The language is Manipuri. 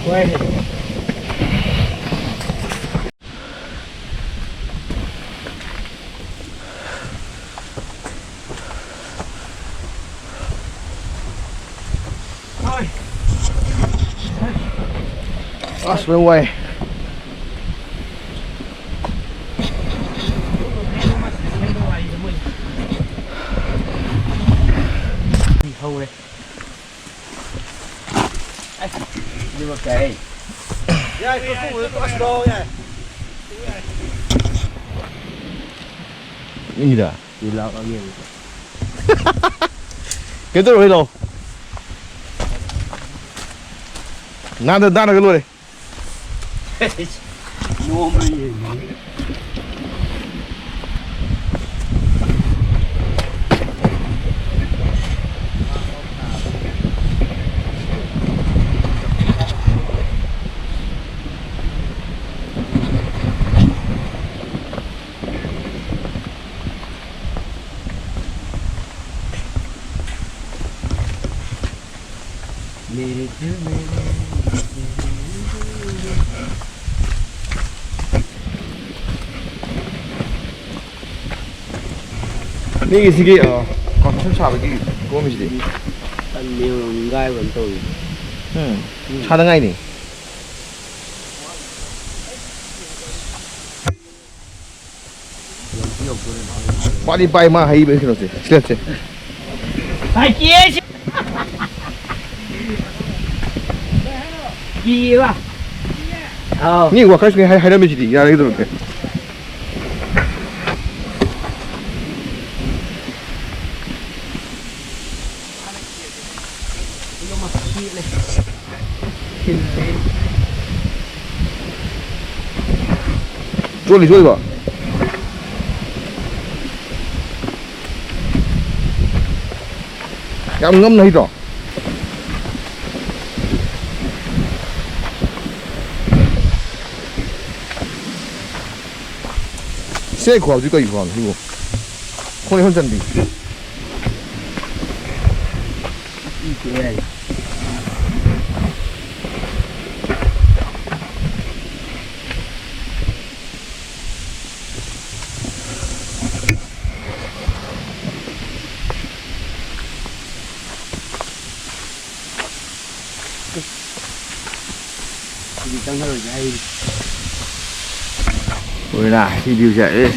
quay That's my way. hâu đây nhưng mà kệ gì đó gì lo bao nhiêu cái tôi rồi đâu nada cái luôn đi mua mấy gì Ini segi konsep sahabat ini, gua mesti. nhiều gai vẫn tồi Ada nggak ini? Pak di pai mah hai begitu sih, silat sih. phải chia chứ chia à Ini gua kasih hai ada mesti, ya gitu loh. Jual pak. Yang ngâm này rồi. xe của chỉ có gì còn chứ không hơn chân đi Vì tăng hơi này ôi là thì điều dạy